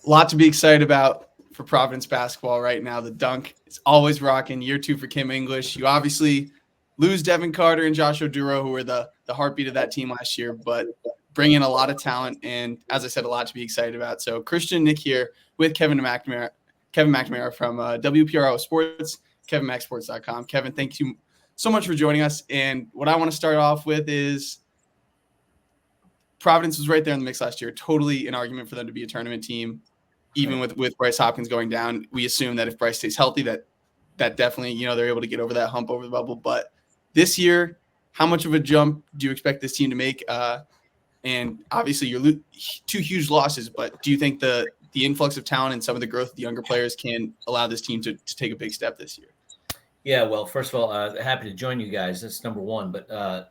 A lot to be excited about for Providence basketball right now. The dunk is always rocking. Year 2 for Kim English. You obviously lose Devin Carter and Joshua Duro, who were the heartbeat of that team last year, but bring in a lot of talent and, as I said, a lot to be excited about. So Christian and Nick here with Kevin McNamara from WPRO Sports, KevinMacSports.com. Kevin, thank you so much for joining us. And what I want to start off with is Providence was right there in the mix last year. Totally an argument for them to be a tournament team. Even with Bryce Hopkins going down, we assume that if Bryce stays healthy, that definitely, they're able to get over that hump over the bubble. But this year, how much of a jump do you expect this team to make? And obviously, you're 2 huge losses, but do you think the influx of talent and some of the growth of the younger players can allow this team to take a big step this year? Yeah, well, first of all, happy to join you guys. That's number one. But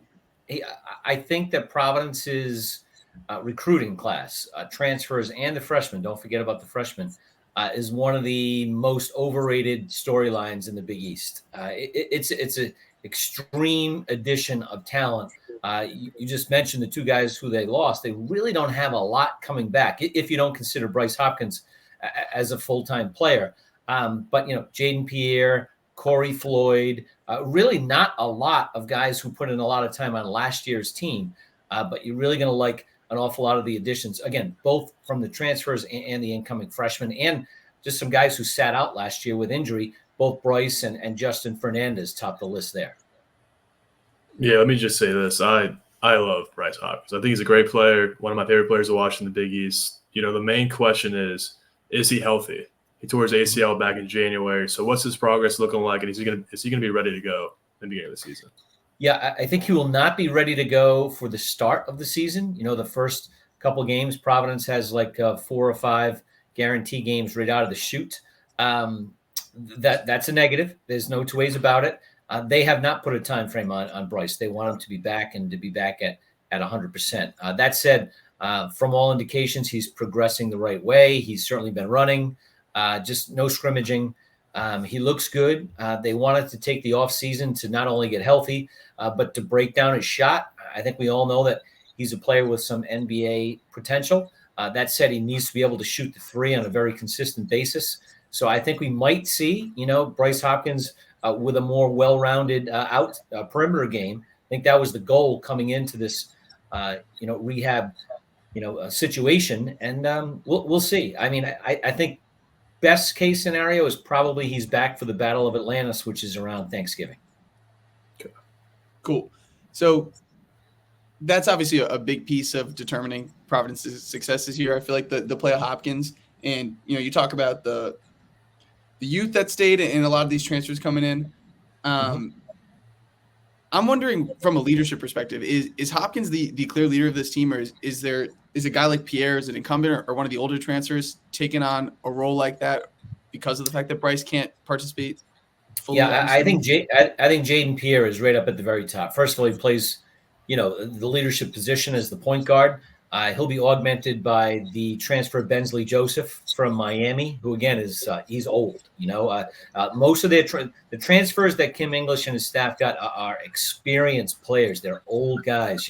I think that Providence's recruiting class, transfers, and the freshmen, don't forget about the freshmen, is one of the most overrated storylines in the Big East. It's an extreme addition of talent. You just mentioned the 2 guys who they lost. They really don't have a lot coming back if you don't consider Bryce Hopkins as a full-time player. But, Jaden Pierre, Corey Floyd, really not a lot of guys who put in a lot of time on last year's team. But you're really going to like an awful lot of the additions, again, both from the transfers and the incoming freshmen, and just some guys who sat out last year with injury. Both Bryce and Justin Fernandez top the list there. Yeah, let me just say this. I love Bryce Hopkins. I think he's a great player, one of my favorite players to watch in the Big East. The main question is he healthy? He tore his ACL back in January. So what's his progress looking like, and is he going to be ready to go in the beginning of the season? Yeah, I think he will not be ready to go for the start of the season. The first couple games, Providence has like 4 or 5 guarantee games right out of the chute. That's a negative. There's no 2 ways about it. They have not put a time frame on Bryce. They want him to be back and to be back at 100%. That said, from all indications, he's progressing the right way. He's certainly been running, just no scrimmaging. He looks good. They wanted to take the offseason to not only get healthy, but to break down his shot. I think we all know that he's a player with some NBA potential. That said, he needs to be able to shoot the 3 on a very consistent basis. So I think we might see, Bryce Hopkins with a more well-rounded perimeter game. I think that was the goal coming into this, rehab, situation. And we'll see. I mean, I think best case scenario is probably he's back for the Battle of Atlantis, which is around Thanksgiving. Okay. Cool. So that's obviously a big piece of determining Providence's success this year. I feel like the play of Hopkins, and you talk about the youth that stayed and a lot of these transfers coming in. I'm wondering from a leadership perspective, is Hopkins the clear leader of this team, or is a guy like Pierre, is an incumbent, or one of the older transfers taking on a role like that because of the fact that Bryce can't participate fully? Yeah, I think Jaden Pierre is right up at the very top. First of all, he plays, the leadership position as the point guard. He'll be augmented by the transfer Bensley Joseph from Miami, who again is he's old. Most of the transfers that Kim English and his staff got are experienced players. They're old guys.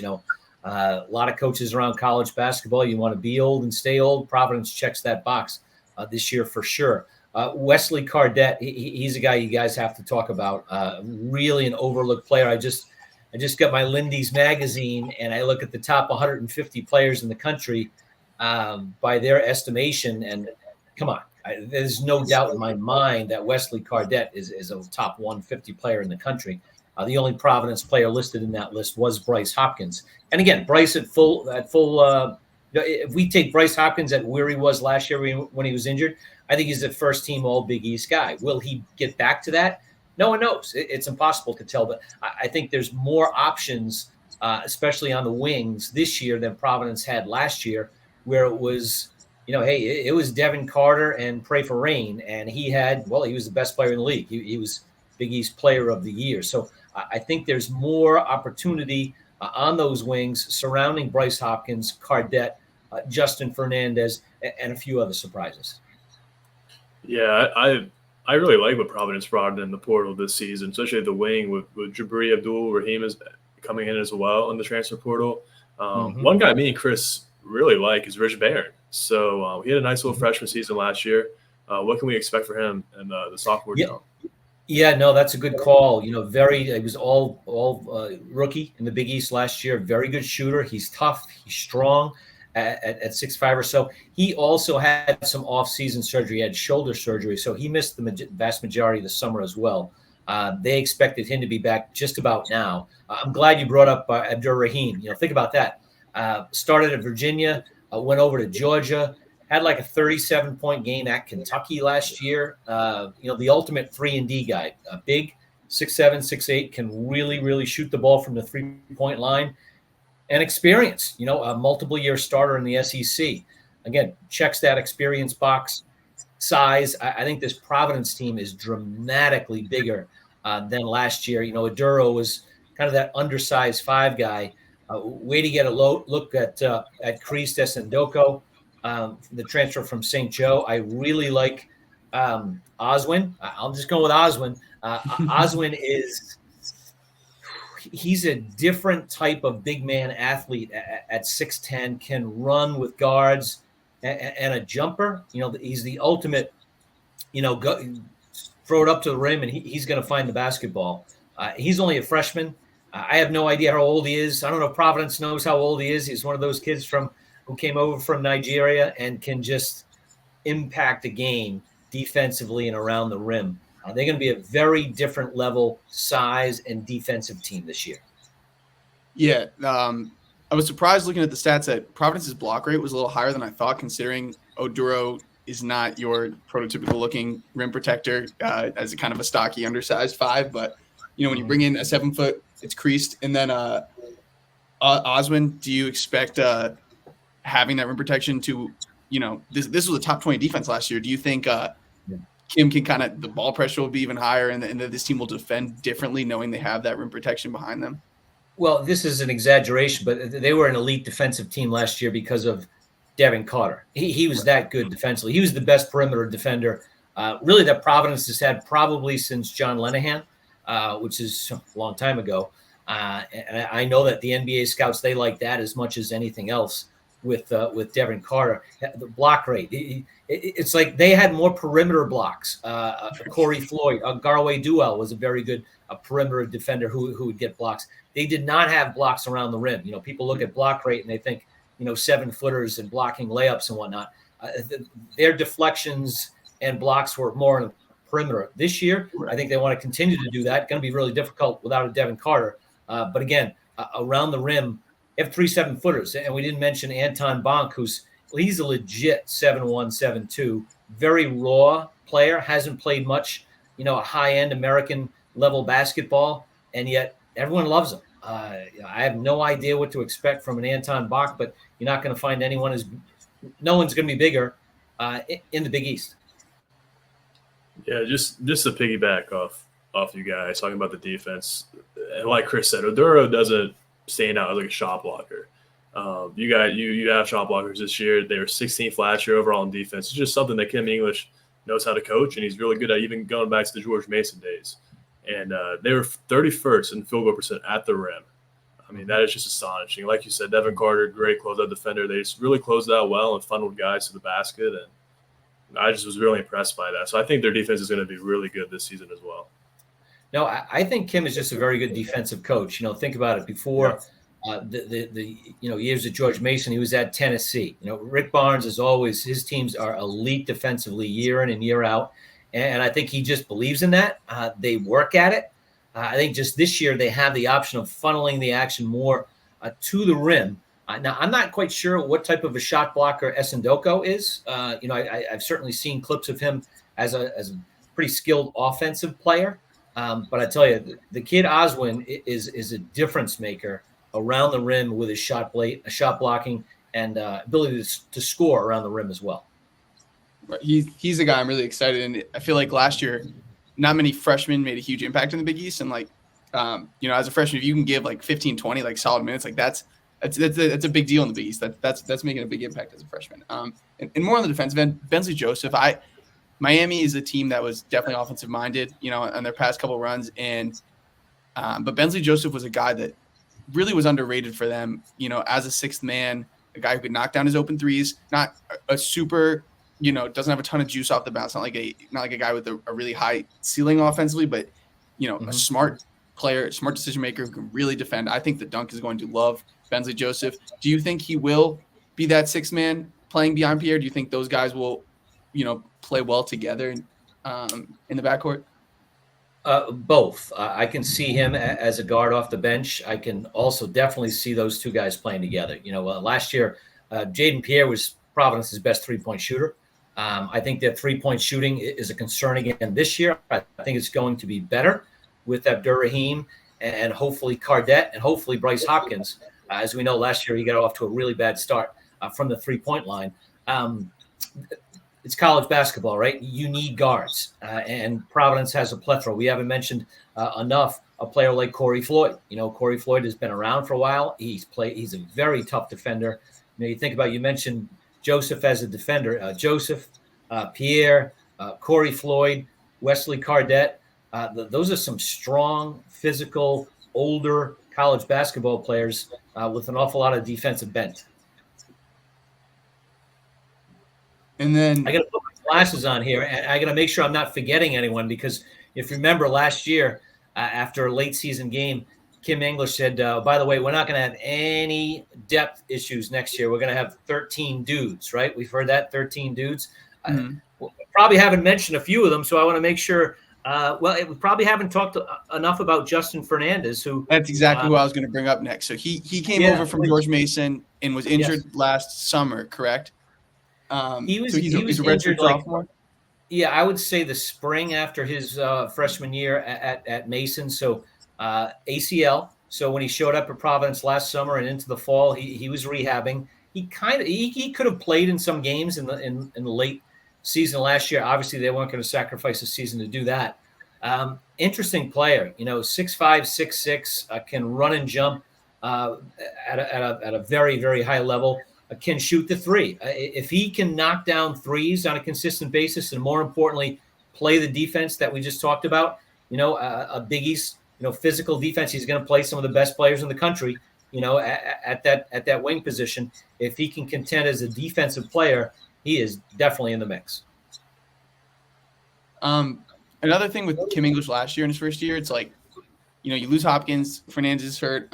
A lot of coaches around college basketball. You want to be old and stay old. Providence checks that box this year for sure. Wesley Cardette, he's a guy you guys have to talk about. Really an overlooked player. I just got my Lindy's magazine, and I look at the top 150 players in the country by their estimation. And come on, there's no doubt in my mind that Wesley Cardette is a top 150 player in the country. The only Providence player listed in that list was Bryce Hopkins. And again, Bryce at full. If we take Bryce Hopkins at where he was last year when he was injured, I think he's a first-team All Big East guy. Will he get back to that? No one knows. It's impossible to tell. But I think there's more options, especially on the wings this year than Providence had last year, where it was, it was Devin Carter and pray for rain, and he was the best player in the league. He was Big East Player of the Year. So I think there's more opportunity on those wings surrounding Bryce Hopkins, Cardette, Justin Fernandez, and a few other surprises. Yeah, I really like what Providence brought in the portal this season, especially at the wing with Jabri Abdul-Rahim is coming in as well in the transfer portal. One guy me and Chris really like is Rich Barron. So he had a nice little freshman season last year. What can we expect for him in the sophomore Yeah. jump? Yeah, no, that's a good call. He was all rookie in the Big East last year. Very good shooter. He's tough. He's strong at 6'5" or so. He also had some off-season surgery. He had shoulder surgery, so he missed the vast majority of the summer as well. They expected him to be back just about now. I'm glad you brought up Abdur Rahim. Think about that. Started at Virginia, went over to Georgia, had like a 37-point game at Kentucky last year. The ultimate 3-and-D guy, big, 6'7", 6'8", can really, really shoot the ball from the 3-point line, and experience. A multiple-year starter in the SEC. Again, checks that experience box. Size. I think this Providence team is dramatically bigger than last year. Aduro was kind of that undersized 5 guy. Way to get a look at Christ Esendoko. The transfer from St. Joe. I really like Oswin. I'm just going with Oswin. Oswin he's a different type of big man athlete at 6'10", can run with guards and a jumper. He's the ultimate, throw it up to the rim and he's going to find the basketball. He's only a freshman. I have no idea how old he is. I don't know if Providence knows how old he is. He's one of those kids who came over from Nigeria and can just impact a game defensively and around the rim. They're going to be a very different level, size, and defensive team this year. Yeah. I was surprised looking at the stats that Providence's block rate was a little higher than I thought, considering Oduro is not your prototypical looking rim protector as a kind of a stocky, undersized 5. But, when you bring in a 7-foot, it's creased. And then Oswin, do you expect having that rim protection to, this was a top 20 defense last year. Do you think Kim can the ball pressure will be even higher and that this team will defend differently knowing they have that rim protection behind them? Well, this is an exaggeration, but they were an elite defensive team last year because of Devin Carter. He was that good defensively. He was the best perimeter defender, really, that Providence has had probably since John Lenahan, which is a long time ago. And I know that the NBA scouts, they like that as much as anything else with Devin Carter. The block rate, it's like they had more perimeter blocks. Corey Floyd, Garway Duell was a very good perimeter defender who would get blocks. They did not have blocks around the rim. People look at block rate and they think, 7-footers and blocking layups and whatnot. Their deflections and blocks were more in the perimeter. This year, I think they want to continue to do that. Going to be really difficult without a Devin Carter. But again, around the rim, they have 3 7-footers. And we didn't mention Anton Bonk, he's a legit 7'1", 7'2", very raw player, hasn't played much, a high-end American level basketball, and yet everyone loves him. I have no idea what to expect from an Anton Bonk, but you're not going to find no one's going to be bigger in the Big East. Yeah, just to piggyback off you guys talking about the defense, and like Chris said, Oduro doesn't stand out as like a shot blocker. You have shot blockers this year. They were 16th last year overall in defense. It's just something that Kim English knows how to coach, and he's really good at, even going back to the George Mason days. And they were 31st in field goal percent at the rim. I mean, that is just astonishing. Like you said, Devin Carter, great closeout defender. They just really closed it out well and funneled guys to the basket, and I just was really impressed by that. So I think their defense is going to be really good this season as well. No, I think Kim is just a very good defensive coach. Think about it. Before the years of George Mason, he was at Tennessee. Rick Barnes, as always, his teams are elite defensively year in and year out. And I think he just believes in that. They work at it. I think just this year they have the option of funneling the action more to the rim. Now, I'm not quite sure what type of a shot blocker Esendoko is. I've certainly seen clips of him as a pretty skilled offensive player. But I tell you, the kid Oswin is a difference maker around the rim with his shot blocking and ability to score around the rim as well. He's a guy I'm really excited, and I feel like last year, not many freshmen made a huge impact in the Big East, and as a freshman, if you can give 15, 20 solid minutes, that's a big deal in the Big East. That's making a big impact as a freshman. And more on the defensive end, Bensley Joseph. Miami is a team that was definitely offensive minded, on their past couple runs, but Bensley Joseph was a guy that really was underrated for them, as a sixth man. a guy who could knock down his open threes, not a super, doesn't have a ton of juice off the bounce, not like a guy with a really high ceiling offensively, but a smart player, smart decision maker who can really defend. I think the Dunk is going to love Bensley Joseph. Do you think he will be that sixth man playing behind Pierre? Do you think those guys will, play well together in the backcourt? Both. I can see him as a guard off the bench. I can also definitely see those two guys playing together. Last year, Jaden Pierre was Providence's best three-point shooter. I think that three-point shooting is a concern again this year. I think it's going to be better with Abdur-Rahim and hopefully Cardette and hopefully Bryce Hopkins. As we know, last year he got off to a really bad start from the three-point line. It's college basketball, right? You need guards, and Providence has a plethora. We haven't mentioned enough a player like Corey Floyd. Corey Floyd has been around for a while. He's a very tough defender. You think about, you mentioned Joseph as a defender. Joseph, Pierre, Corey Floyd, Wesley Cardette. Those are some strong, physical, older college basketball players with an awful lot of defensive bent. And then I got to put my glasses on here, and I got to make sure I'm not forgetting anyone, because if you remember last year, after a late season game, Kim English said, by the way, we're not going to have any depth issues next year. We're going to have 13 dudes, right? We've heard that, 13 dudes. We probably haven't mentioned a few of them, so I want to make sure. We probably haven't talked enough about Justin Fernandez, who. That's exactly who I was going to bring up next. So he came over from George Mason and was injured last summer, correct? He's a redshirt sophomore. Yeah, I would say the spring after his freshman year at Mason. So ACL. So when he showed up at Providence last summer and into the fall, he was rehabbing. He could have played in some games in the late season last year. Obviously, they weren't going to sacrifice a season to do that. Interesting player, 6'5", 6'6", can run and jump at a very, very high level. Can shoot the three. If he can knock down threes on a consistent basis, and more importantly, play the defense that we just talked about, a Big East, physical defense, he's going to play some of the best players in the country, at that wing position. If he can contend as a defensive player, he is definitely in the mix. Another thing with Kim English last year in his first year, it's like, you lose Hopkins, Fernandez is hurt,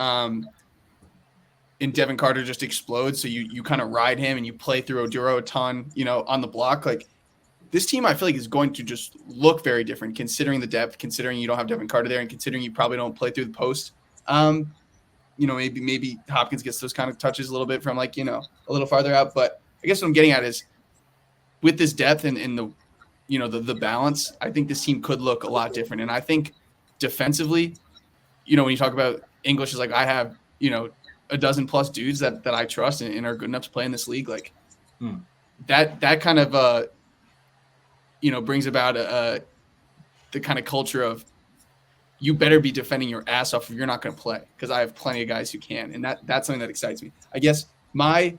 and Devin Carter just explodes. So you kind of ride him and you play through Oduro a ton, on the block. Like, this team, I feel like, is going to just look very different considering the depth, considering you don't have Devin Carter there, and considering you probably don't play through the post. Maybe Hopkins gets those kind of touches a little bit from a little farther out. But I guess what I'm getting at is, with this depth and the, the balance, I think this team could look a lot different. And I think defensively, when you talk about English, is like, I have, a dozen plus dudes that I trust and are good enough to play in this league. Like that kind of, brings about the kind of culture of, you better be defending your ass off if you're not going to play, because I have plenty of guys who can. And that's something that excites me. I guess I'm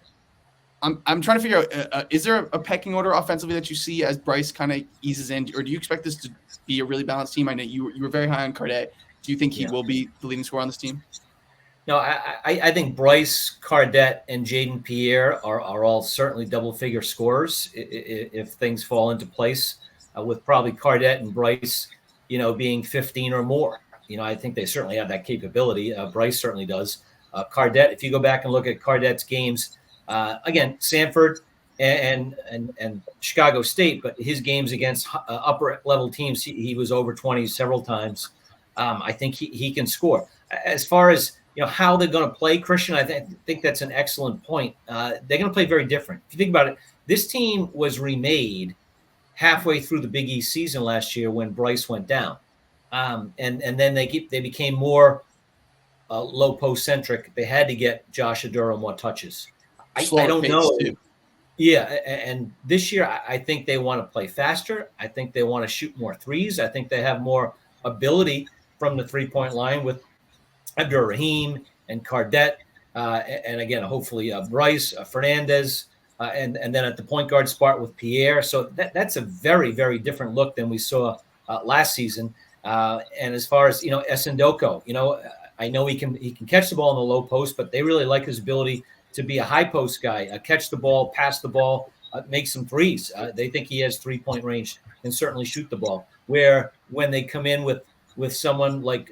trying to figure out, is there a pecking order offensively that you see as Bryce kind of eases in, or do you expect this to be a really balanced team? I know you were very high on Cardette. Do you think he will be the leading scorer on this team? No, I think Bryce, Cardette, and Jaden Pierre are all certainly double-figure scorers if things fall into place, with probably Cardette and Bryce, being 15 or more. I think they certainly have that capability. Bryce certainly does. Cardette, if you go back and look at Cardette's games, again, Sanford and Chicago State, but his games against upper-level teams, he was over 20 several times. I think he can score. As far as how they're going to play, Christian, I think that's an excellent point. They're going to play very different. If you think about it, this team was remade halfway through the Big East season last year when Bryce went down, and then they became more low post centric. They had to get Josh Oduro more touches. I don't know. Too. Yeah, and this year I think they want to play faster. I think they want to shoot more threes. I think they have more ability from the 3-point line with Abdur-Rahim and Cardette, and again, hopefully Bryce, Fernandez, and then at the point guard spot with Pierre. So that's a very, very different look than we saw last season. And as far as Essendoko, I know he can catch the ball in the low post, but they really like his ability to be a high post guy, catch the ball, pass the ball, make some threes. They think he has 3-point range and certainly shoot the ball. Where when they come in with someone like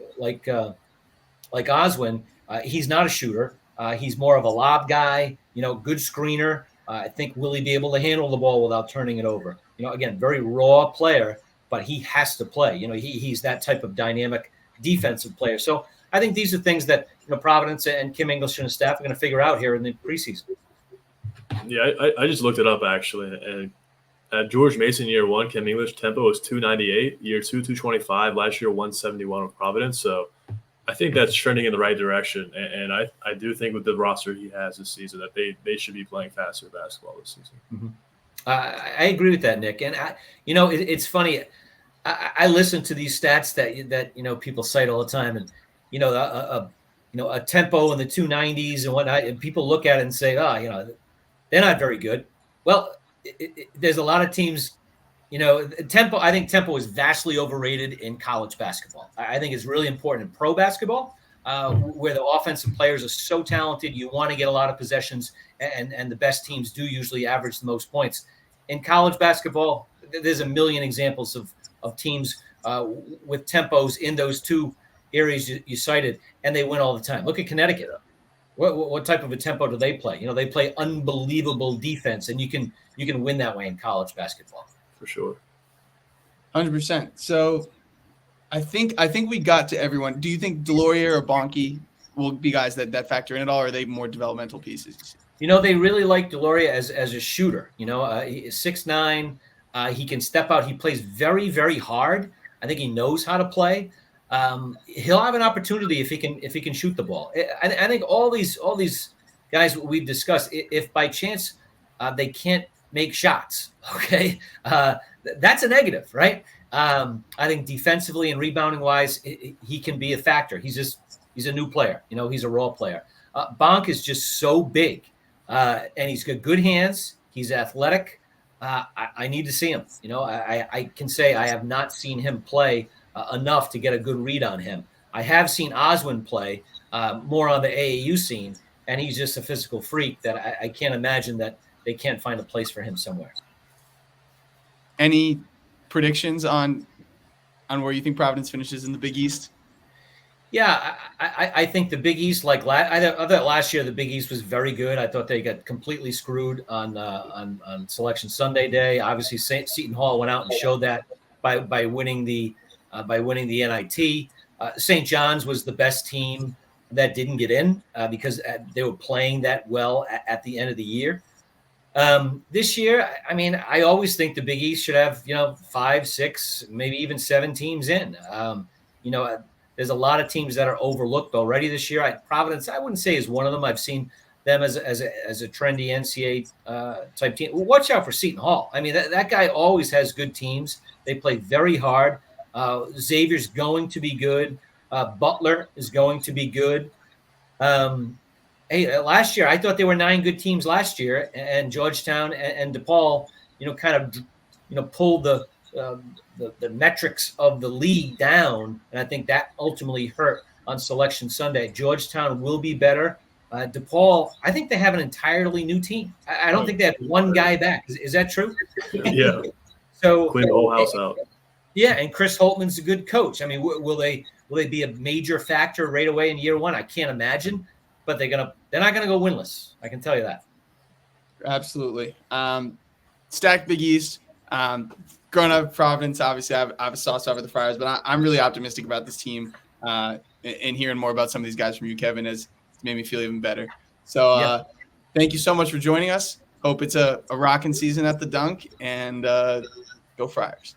Oswin, he's not a shooter. He's more of a lob guy, good screener. I think will he be able to handle the ball without turning it over? Again, very raw player, but he has to play. He's that type of dynamic defensive player. So I think these are things that Providence and Kim English and his staff are going to figure out here in the preseason. Yeah, I just looked it up actually, and at George Mason year 1, Kim English tempo was 298, year 2 225, last year 171 with Providence. So I think that's trending in the right direction, and I do think with the roster he has this season that they should be playing faster basketball this season. Mm-hmm. I agree with that, Nick. And it's funny. I listen to these stats that people cite all the time, and a tempo in the 290s and whatnot, and people look at it and say, they're not very good. Well, there's a lot of teams. Tempo. I think tempo is vastly overrated in college basketball. I think it's really important in pro basketball, where the offensive players are so talented. You want to get a lot of possessions, and the best teams do usually average the most points. In college basketball, there's a million examples of teams with tempos in those two areas you cited, and they win all the time. Look at Connecticut. What type of a tempo do they play? They play unbelievable defense, and you can win that way in college basketball. For sure. 100%. So I think we got to everyone. Do you think Delorier or Bonke will be guys that factor in at all, or are they more developmental pieces? They really like Delorier as a shooter. He's 6'9". He can step out. He plays very, very hard. I think he knows how to play. He'll have an opportunity if he can shoot the ball. I think all these guys we've discussed, if by chance they can't make shots, okay, that's a negative, right? I think defensively and rebounding wise, he can be a factor. He's a new player. He's a raw player. Bonk is just so big, and he's got good hands. He's athletic. I need to see him. I can say I have not seen him play enough to get a good read on him. I have seen Oswin play more on the AAU scene, and he's just a physical freak that I can't imagine that they can't find a place for him somewhere. Any predictions on where you think Providence finishes in the Big East? Yeah, I think the Big East, I thought last year the Big East was very good. I thought they got completely screwed on Selection Sunday day. Obviously, Seton Hall went out and showed that by winning the NIT. St. John's was the best team that didn't get in because they were playing that well at the end of the year. This year, I always think the Big East should have 5, 6, maybe even 7 teams in. There's a lot of teams that are overlooked already this year. Providence, I wouldn't say is one of them. I've seen them as a trendy NCAA type team. Well, watch out for Seton Hall. That guy always has good teams. They play very hard. Xavier's going to be good. Butler is going to be good. Last year I thought there were 9 good teams last year, and Georgetown and DePaul, pulled the metrics of the league down, and I think that ultimately hurt on Selection Sunday. Georgetown will be better. DePaul, I think they have an entirely new team. I don't think they have one guy back. Is that true? Yeah. So clean the whole house out. Yeah, and Chris Holtman's a good coach. Will they be a major factor right away in year 1? I can't imagine, but they're not gonna go winless. I can tell you that. Absolutely. Stacked Big East. Growing up Providence, obviously I have a soft spot for the Friars, but I'm really optimistic about this team. And hearing more about some of these guys from you, Kevin, has made me feel even better. So Thank you so much for joining us. Hope it's a rocking season at the Dunk, and go Friars.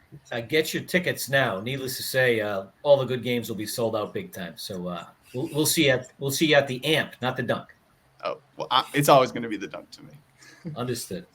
Get your tickets now. Needless to say, all the good games will be sold out big time. So we'll see you at the Amp, not the Dunk. Oh, well, it's always going to be the Dunk to me. Understood.